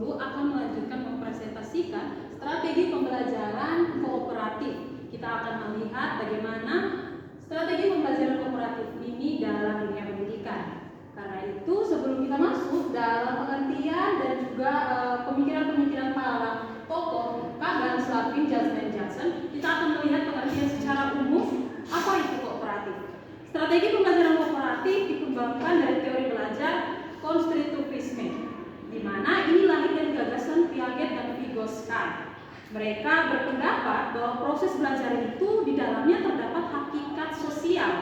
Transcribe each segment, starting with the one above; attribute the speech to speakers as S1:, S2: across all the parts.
S1: 2020 akan melanjutkan mempresentasikan strategi pembelajaran kooperatif. Kita akan melihat bagaimana strategi pembelajaran kooperatif ini dalam dunia pendidikan. Karena itu sebelum kita masuk dalam pengertian dan juga pemikiran-pemikiran para tokoh Kagan, Slavin, dan Johnson, kita akan melihat pengertian secara umum apa itu kooperatif. Strategi pembelajaran kooperatif dikembangkan dari teori belajar konstruktivisme, di mana ini lahir dari gagasan Piaget dan Vygotsky. Mereka berpendapat bahwa proses belajar itu di dalamnya terdapat hakikat sosial,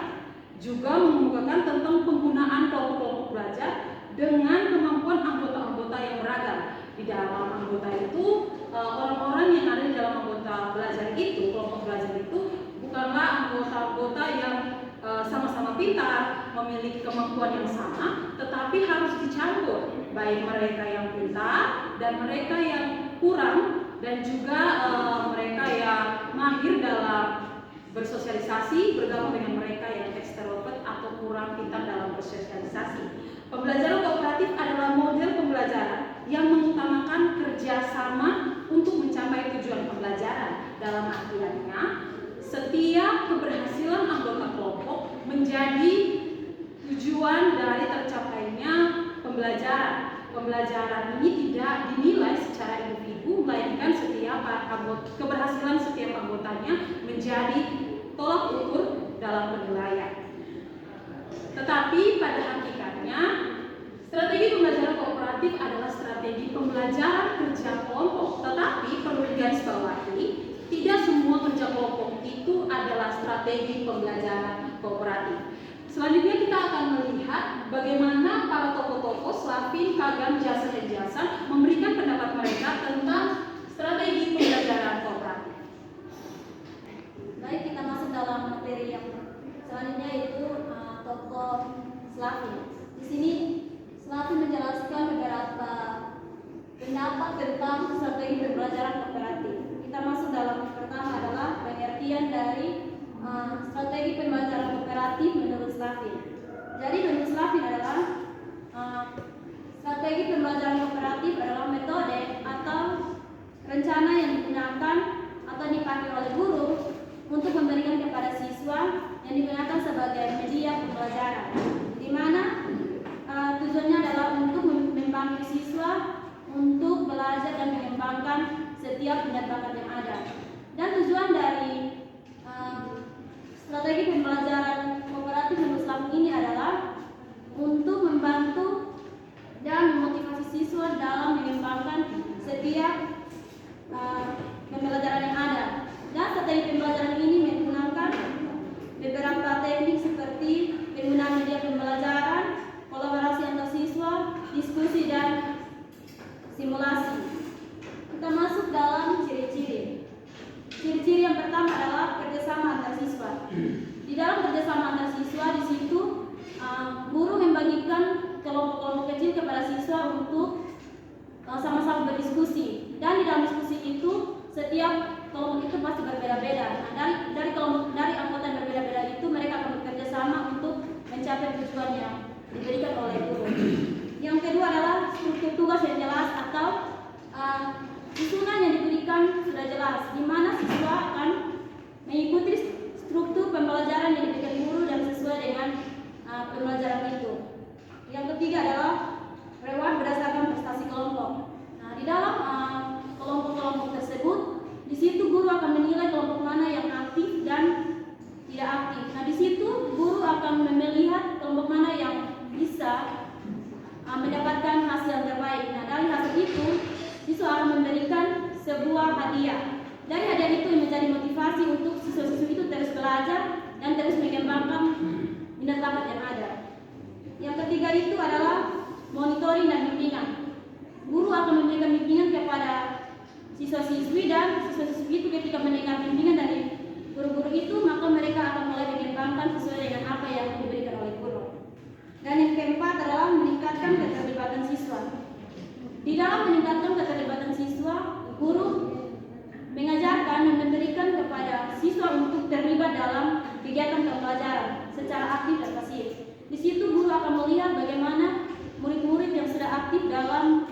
S1: juga mengemukakan tentang penggunaan kelompok belajar dengan kemampuan anggota-anggota yang beragam. Di dalam anggota itu, orang-orang yang ada di dalam anggota belajar itu, kelompok belajar itu bukanlah anggota-anggota yang sama-sama pintar, memiliki kemampuan yang sama, tetapi harus dicampur, baik mereka yang pintar dan mereka yang kurang, dan juga mereka yang mahir dalam bersosialisasi bergabung dengan mereka yang ekstrovert atau kurang pintar dalam bersosialisasi. Pembelajaran kooperatif adalah model pembelajaran yang mengutamakan kerjasama untuk mencapai tujuan pembelajaran. Dalam artiannya, setiap keberhasilan anggota kelompok menjadi tujuan dari tercapainya pembelajaran. Pembelajaran ini tidak dinilai secara individu, melainkan setiap keberhasilan setiap anggotanya menjadi tolak ukur dalam penilaian. Tetapi pada hakikatnya, strategi pembelajaran kooperatif adalah strategi pembelajaran kerja kelompok. Tetapi perlu digarisbawahi, tidak semua kerja kelompok itu adalah strategi pembelajaran kooperatif. Selanjutnya kita akan melihat bagaimana para tokoh-tokoh Slavin, Kagan, Johnson, dan Johnson memberikan pendapat mereka tentang strategi pembelajaran kooperatif.
S2: Baik, kita masuk dalam materi yang selanjutnya, yaitu tokoh Slavin. Di sini Slavin menjelaskan beberapa pendapat tentang strategi pembelajaran kooperatif. Kita masuk dalam pertama adalah pengertian dari strategi pembelajaran kooperatif menurut Slavin. Jadi menurut Slavin adalah strategi pembelajaran kooperatif adalah metode atau rencana yang digunakan atau dipakai oleh guru untuk memberikan kepada siswa yang digunakan sebagai media pembelajaran, di mana tujuannya adalah untuk membantu siswa untuk belajar dan mengembangkan setiap minat bakat yang ada. Dan tujuan dari strategi pembelajaran kooperatif menurut Slavin ini adalah untuk membantu dan memotivasi siswa dalam mengembangkan setiap pembelajaran yang ada. Dan strategi pembelajaran ini menggunakan beberapa teknik seperti penggunaan media pembelajaran, kolaborasi antar siswa, diskusi, dan simulasi. Kita masuk dalam ciri-ciri. Ciri-ciri yang pertama adalah kerjasama antar siswa. Di dalam kerjasama antar siswa, di situ guru membagikan kelompok-kelompok kecil kepada siswa untuk sama-sama berdiskusi. Dan di dalam diskusi itu, setiap kelompok itu pasti berbeda-beda. Nah, dari anggota yang berbeda-beda itu, mereka akan bekerja sama untuk mencapai tujuan yang diberikan oleh guru. Yang kedua adalah struktur tugas yang jelas atau susunan yang diberikan sudah jelas, di mana siswa akan mengikuti struktur pembelajaran yang diberikan guru dan sesuai dengan pembelajaran itu. Yang ketiga adalah reward berdasarkan prestasi kelompok. Nah, di dalam kelompok-kelompok tersebut, di situ guru akan menilai kelompok mana yang aktif dan tidak aktif. Nah, di situ guru akan melihat kelompok mana yang bisa mendapatkan hasil yang terbaik. Nah, dari hasil itu, siswa akan memberikan sebuah hadiah. Dari hadiah itu menjadi motivasi untuk siswa-siswa itu terus belajar dan terus mengembangkan minat bakat yang ada. Yang ketiga itu adalah monitoring dan bimbingan. Guru akan memberikan bimbingan kepada siswa-siswi, dan siswa-siswi itu ketika mendengar bimbingan dari guru-guru itu, maka mereka akan mulai mengembangkan sesuai dengan apa yang diberikan oleh guru. Dan yang keempat adalah meningkatkan keterlibatan siswa. Di dalam meningkatkan keterlibatan siswa, guru mengajarkan dan memberikan kepada siswa untuk terlibat dalam kegiatan pembelajaran secara aktif dan pasif. Di situ guru akan melihat bagaimana murid-murid yang sudah aktif dalam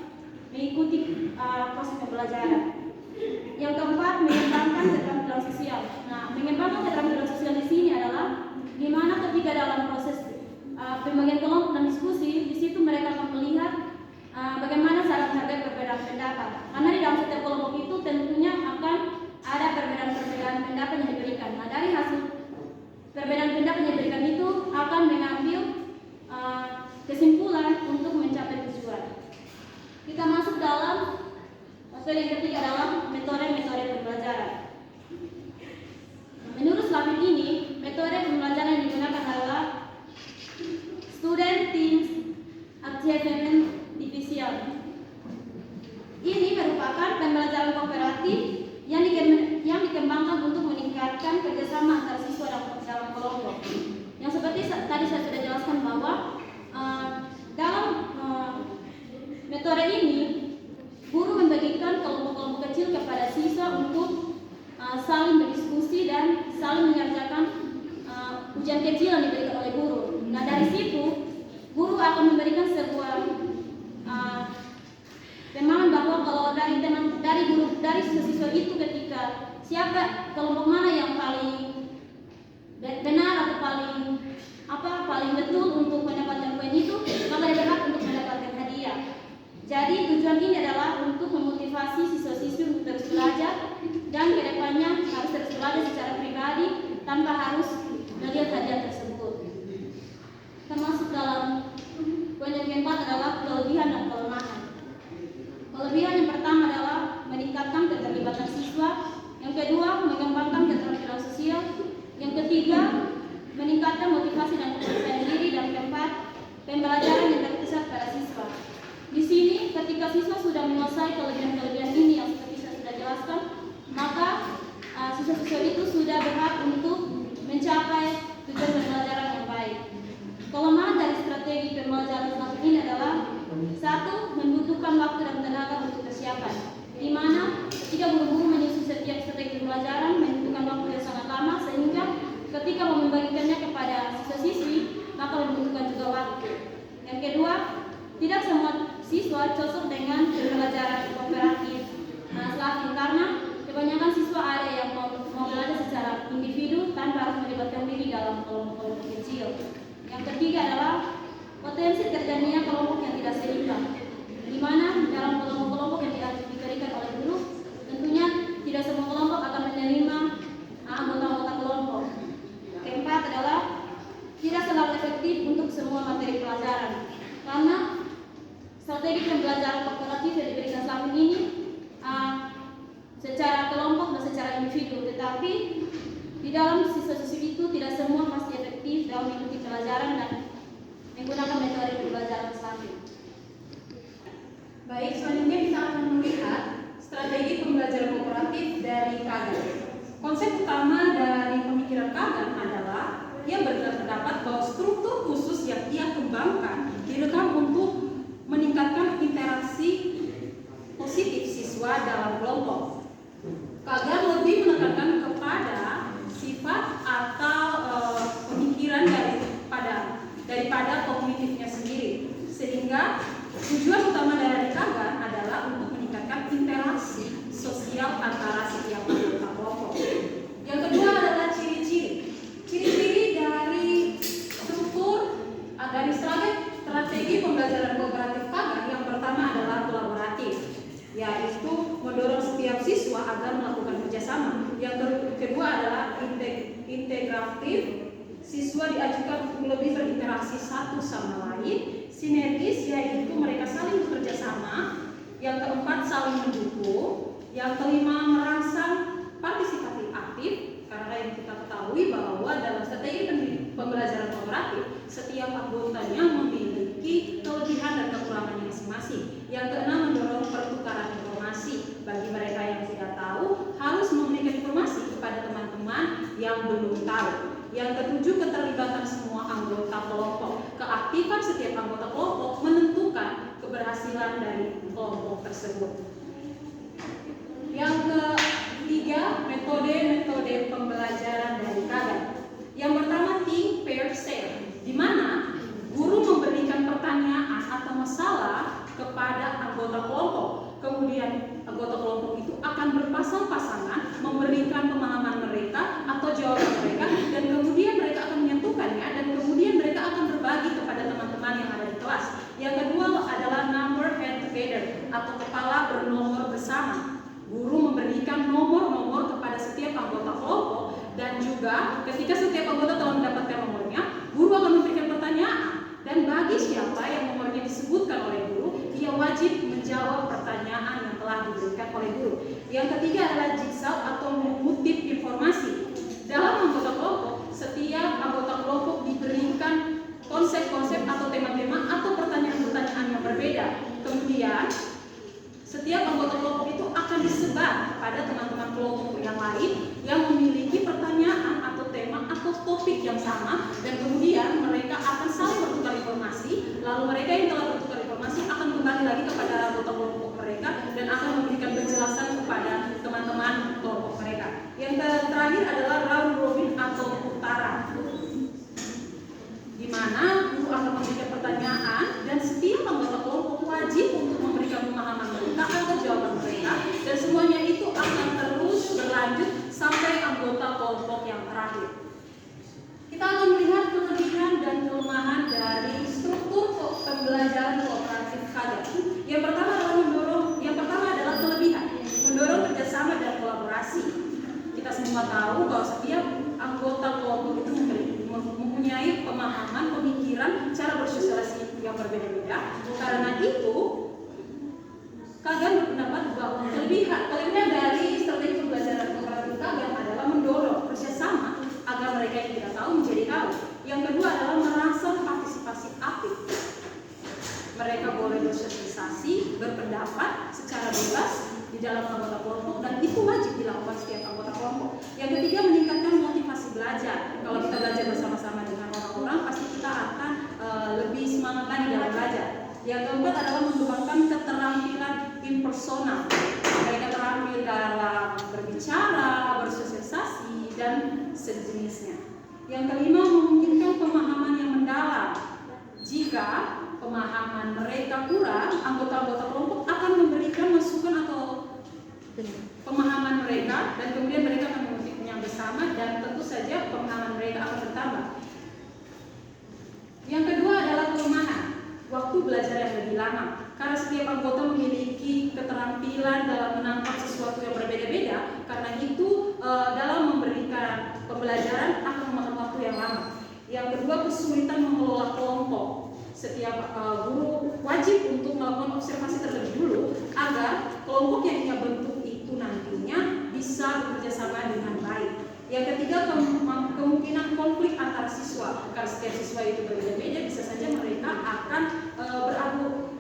S2: mengikuti proses pembelajaran. Yang keempat, mengembangkan keterampilan sosial. Nah, mengembangkan keterampilan sosial di sini adalah di mana ketika dalam proses pembagian kelompok dan diskusi, di situ mereka akan melihat bagaimana cara menghargai perbedaan pendapat. Karena di dalam setiap kelompok itu tentunya akan ada perbedaan-perbedaan pendapat yang diberikan. Nah, dari hasil perbedaan pendapat yang diberikan itu akan mengambil kesimpulan untuk mencapai tujuan. Kita masuk dalam materi yang ketiga dalam metode-metode pembelajaran. Menurut slide ini, metode pembelajaran yang digunakan adalah Student Teams Achievement Division. Ini merupakan pembelajaran kooperatif yang dikembangkan untuk meningkatkan kerjasama antar siswa dalam kelompok. Yang seperti tadi saya sudah jelaskan bahwa dalam metode ini guru membagikan kelompok-kelompok kecil kepada siswa untuk saling berdiskusi dan saling mengerjakan ujian kecil yang diberikan oleh guru. Nah, dari situ guru akan memberikan sebuah pemahaman bahwa kalau dari siswa itu ketika siapa kelompok mana yang paling benar atau paling betul untuk mendapatkan poin itu, maka dia berhak untuk mendapatkan hadiah. Jadi tujuan ini adalah untuk memotivasi siswa-siswi untuk terus belajar dan kedepannya harus terus belajar secara pribadi tanpa harus melihat hadiah tersebut. Termasuk dalam poin yang keempat adalah kelebihan dan kelemahan. Kelebihan yang pertama adalah meningkatkan keterlibatan siswa, yang kedua mengembangkan keterampilan sosial, yang ketiga meningkatkan motivasi dan kepercayaan diri, dan keempat pembelajaran yang terpusat pada siswa. Di sini ketika siswa sudah menguasai kelebihan-kelebihan ini yang seperti saya sudah jelaskan, maka siswa-siswa itu sudah berhak untuk mencapai tujuan pembelajaran yang baik. Kelemahan dari strategi pembelajaran semacam ini adalah satu, membutuhkan waktu dan tenaga untuk persiapan, di mana ketika guru-guru menyusun setiap strategi pembelajaran membutuhkan waktu yang sangat lama, sehingga ketika mau membagikannya kepada siswa-siswi maka membutuhkan juga waktu. Yang kedua, tidak semua siswa cocok dengan pembelajaran kooperatif selain karena kebanyakan siswa ada yang mau belajar secara individu tanpa harus melibatkan diri dalam kelompok kecil. Yang ketiga adalah potensi terjadinya kelompok yang tidak seimbang, di mana dalam kelompok-kelompok yang diberikan oleh guru, tentunya tidak semua kelompok akan menerima anggota-anggota kelompok. Keempat adalah tidak selalu efektif untuk semua materi pelajaran, karena strategi pembelajaran kooperatif yang diberikan selama ini secara kelompok dan secara individu, tetapi di dalam siswa-siswi itu tidak semua pasti efektif dalam mengikuti pelajaran dan menggunakan metode pembelajaran selanjutnya.
S1: Baik, selanjutnya kita akan melihat strategi pembelajaran kooperatif dari Kagan. Konsep utama dari pemikiran Kagan adalah ia berpendapat bahwa struktur khusus yang ia kembangkan direkam untuk meningkatkan interaksi positif siswa dalam kelompok. Kagan lebih menekankan kepada sifat atau pemikiran daripada kognitifnya sendiri, sehingga tujuan utama dari Kagan adalah untuk meningkatkan interaksi sosial antara setiap anggota kelompok. Yang kedua adalah ciri-ciri dari struktur dari strategi pembelajaran kooperatif Kagan. Yang pertama adalah kolaboratif, yaitu mendorong setiap siswa agar melakukan kerjasama. Yang kedua adalah integratif, siswa diajukan untuk lebih berinteraksi satu sama lain. Sinergis, yaitu mereka saling bekerja sama. Yang keempat, saling mendukung. Yang kelima, merangsang partisipatif aktif, karena yang kita ketahui bahwa dalam strategi pembelajaran kooperatif setiap anggotanya memiliki kelebihan dan kekurangannya masing-masing. Yang keenam, mendorong pertukaran informasi. Bagi mereka yang tidak tahu, harus memberikan informasi kepada teman-teman yang belum tahu. Yang ketujuh, keterlibatan semua anggota kelompok. Keaktifan setiap anggota kelompok menentukan keberhasilan dari kelompok tersebut. Yang ketiga, metode pembelajaran dari Kagan. Yang pertama, think, pair, share, di mana guru memberikan pertanyaan atau masalah kepada anggota kelompok. Kemudian anggota kelompok itu akan berpasang-pasangan memberikan pemahaman mereka atau jawaban mereka, dan kemudian mereka akan menyatukannya, dan kemudian mereka akan berbagi kepada teman-teman yang ada di kelas. Yang kedua adalah number head together atau kepala bernomor bersama. Guru memberikan nomor-nomor kepada setiap anggota kelompok, dan juga ketika setiap anggota telah mendapatkan nomornya, guru akan memberikan pertanyaan, dan bagi siapa yang nomornya disebutkan oleh guru, dia wajib menjawab pertanyaan yang telah diberikan oleh guru. Yang ketiga adalah jigsaw atau mengutip informasi. Dalam anggota kelompok, setiap anggota kelompok diberikan konsep-konsep atau tema-tema atau pertanyaan-pertanyaan yang berbeda. Kemudian setiap anggota kelompok itu akan disebar pada teman-teman kelompok yang lain yang memiliki pertanyaan atau tema atau topik yang sama, dan kemudian mereka akan saling bertukar informasi. Lalu mereka yang telah bertukar informasi akan kembali lagi kepada anggota kelompok mereka dan akan memberikan penjelasan kepada teman-teman kelompok mereka. Yang terakhir adalah round robin atau putaran, di mana guru akan memberikan pertanyaan dan setiap anggota kelompok wajib untuk memberikan pemahaman mereka atau jawaban mereka, dan semuanya itu akan terus berlanjut sampai anggota kelompok yang terakhir. Kita akan melihat kelebihan dan kelemahan dari struktur pembelajaran kooperatif KAGA. Yang pertama adalah kelebihan, mendorong kerjasama dan kolaborasi. Kita semua tahu bahwa setiap anggota kelompok itu mempunyai pemahaman, pemikiran, cara bersosialisasi yang berbeda-beda. Karena itu, KAGA berpendapat bahwa kelebihan dari strategi pembelajaran kooperatif KAGA adalah mendorong kerjasama agar mereka yang tidak tahu menjadi tahu. Yang kedua adalah merasa partisipasi aktif. Mereka boleh bersosialisasi, berpendapat secara bebas di dalam anggota kelompok, dan itu wajib dilakukan setiap anggota kelompok. Yang ketiga, meningkatkan motivasi belajar. Kalau kita belajar bersama-sama dengan orang-orang, pasti kita akan lebih semangat lagi dalam belajar. Yang keempat adalah mengembangkan keterampilan impersonal. Mereka terampil dalam berbicara, bersosialisasi, dan sejenisnya. Yang kelima, memungkinkan pemahaman yang mendalam. Jika pemahaman mereka kurang, anggota-anggota kelompok akan memberikan masukan atau pemahaman mereka, dan kemudian mereka akan mengutipnya bersama, dan tentu saja pemahaman mereka akan bertambah. Yang kedua adalah kelemahan, waktu belajar yang lebih lama. Karena setiap anggota memiliki keterampilan dalam menangkap sesuatu yang berbeda-beda, karena itu dalam memberikan pembelajaran akan memakan waktu yang lama. Yang kedua, kesulitan mengelola kelompok. Setiap guru wajib untuk melakukan observasi terlebih dulu agar kelompok yang ia bentuk itu nantinya bisa bekerja sama dengan baik. Yang ketiga, kemungkinan konflik antara siswa. Karena setiap siswa itu berbeda-beda, bisa saja mereka akan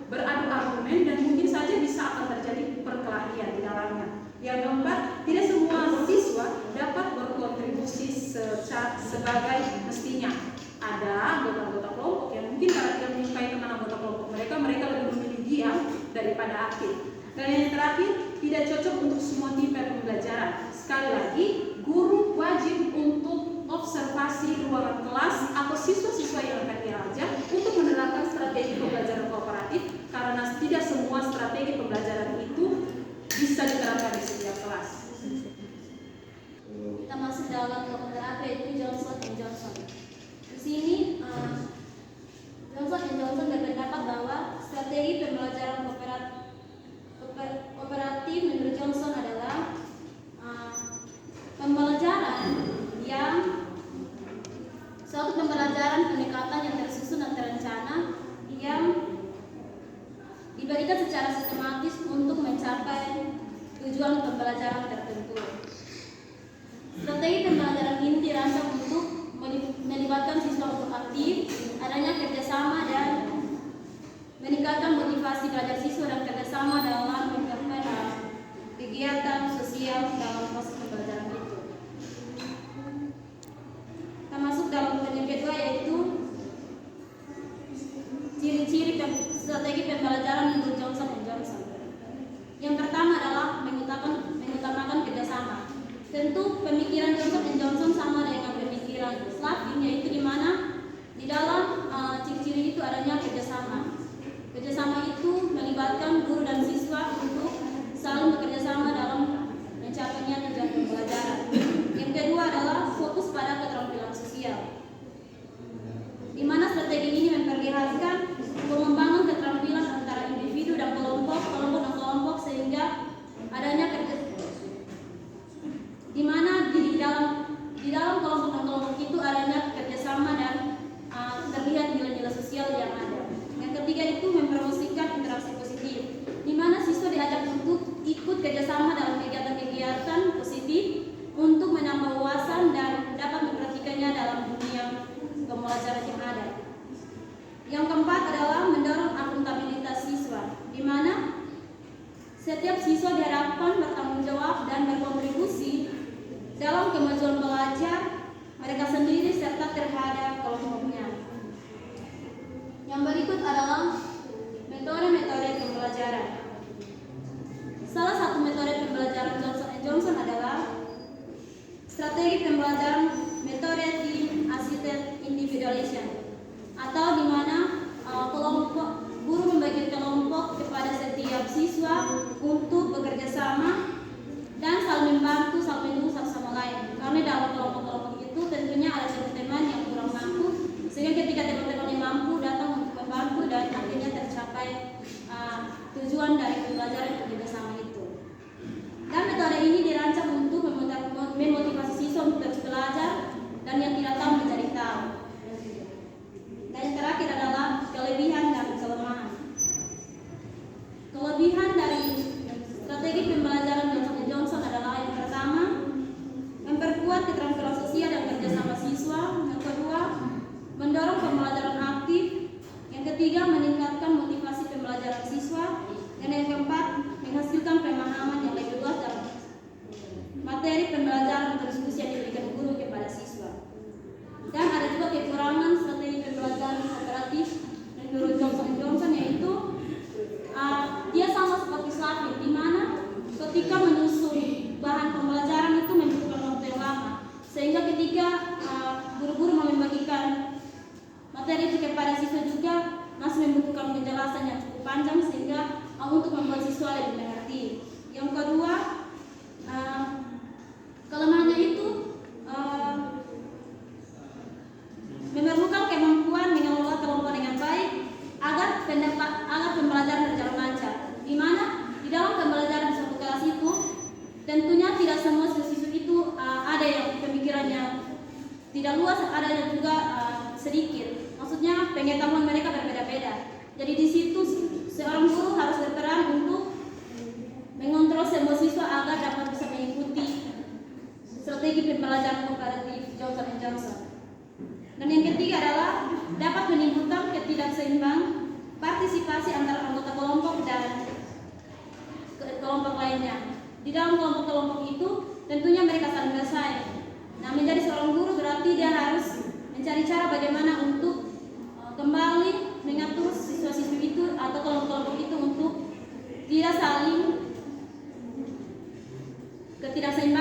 S1: beradu argumen, dan mungkin saja bisa akan terjadi perkelahian di dalamnya. Yang keempat, tidak semua siswa dapat berkontribusi sebagai mestinya. Ada anggota-anggota kelompok yang mungkin karena tidak menyukai teman anggota kelompok mereka lebih memilih diam daripada aktif. Dan yang terakhir, tidak cocok untuk semua tipe pembelajaran. Sekali lagi, guru wajib untuk observasi ruangan kelas atau siswa-siswa yang akan diajar untuk menerapkan strategi pembelajaran kooperatif, karena tidak semua strategi pembelajaran itu bisa diterapkan di setiap kelas.
S2: Kita masuk dalam kelompok terakhir, yaitu Johnson & Johnson. Di sini Johnson & Johnson berpendapat bahwa strategi pembelajaran kooperatif menurut Johnson adalah pembelajaran yang suatu pembelajaran pendekatan yang tersusun dan terencana yang diberikan secara sistematis untuk mencapai tujuan pembelajaran tertentu. Strategi pembelajaran ini dirancang untuk melibatkan siswa untuk aktif, adanya kerjasama, dan meningkatkan motivasi belajar siswa dan kerjasama dalam mencapai kegiatan sosial dalam proses pembelajaran itu. Kita masuk dalam poin yang kedua, yaitu ciri-ciri strategi pembelajaran menurut Johnson & Johnson. Yang pertama adalah mengutamakan kerjasama. Tentu pemikiran Johnson & Johnson sama dengan pemikiran Slavin, yaitu di mana di dalam ciri-ciri itu adanya kerjasama. Kerjasama itu melibatkan Setiap siswa diharapkan bertanggung jawab dan berkontribusi dalam kemajuan belajar mereka sendiri serta terhadap kelompoknya. Yang berikut adalah metode-metode pembelajaran. Salah satu metode pembelajaran Johnson adalah strategi pembelajaran metode team assisted individualization, atau di mana guru membagi kelompok kepada setiap siswa untuk bekerja sama dan saling membantu, saling mendukung satu sama lain. Karena dalam kelompok-kelompok itu tentunya ada teman-teman yang kurang mampu, sehingga ketika teman-teman yang mampu datang untuk membantu dan akhirnya tercapai tujuan dari pembelajaran kerjasama itu. Dan metode ini dirancang untuk memotivasi siswa untuk terus belajar dan yang tidak tahu mencari tahu. Dan yang terakhir adalah kelebihan dan kelemahan. Kelebihan dari strategi pembelajaran Johnson adalah yang pertama, memperkuat keterampilan sosial dan kerjasama siswa. Yang kedua, mendorong pembelajaran aktif. Yang ketiga, meningkatkan motivasi pembelajaran siswa. Dan yang keempat, menghasilkan pemahaman yang lebih luas dalam materi pembelajaran atau diskusi yang diberikan guru kepada siswa. Dan ada juga kekurangan strategi pembelajaran kooperatif menurut Johnson, yaitu dia sama seperti Slavin, di mana ketika menyusun bahan pembelajaran itu membutuhkan waktu yang lama, sehingga ketika guru-guru mau membagikan materi itu kepada siswa juga masih membutuhkan penjelasan yang cukup panjang sehingga untuk membuat siswa lebih mengerti. Yang kedua, kelemahannya itu memerlukan kemampuan mengelola kelompok dengan baik agar pembelajaran berjalan lancar. Di mana di dalam pembelajaran di suatu kelas itu tentunya tidak semua siswa itu ada yang pemikirannya tidak luas, ada yang juga sedikit. Maksudnya pengetahuan mereka berbeda-beda. Jadi di situ seorang guru harus berperan untuk mengontrol semua siswa agar dapat bisa mengikuti strategi pembelajaran kooperatif Johnson. Dan yang ketiga adalah dapat menimbulkan ketidakseimbang partisipasi antara anggota kelompok dan kelompok lainnya. Di dalam kelompok-kelompok itu tentunya mereka saling bersaing. Nah, menjadi seorang guru berarti dia harus mencari cara bagaimana untuk kembali mengatur siswa-siswi itu atau kelompok-kelompok itu untuk tidak saling ketidakseimbangan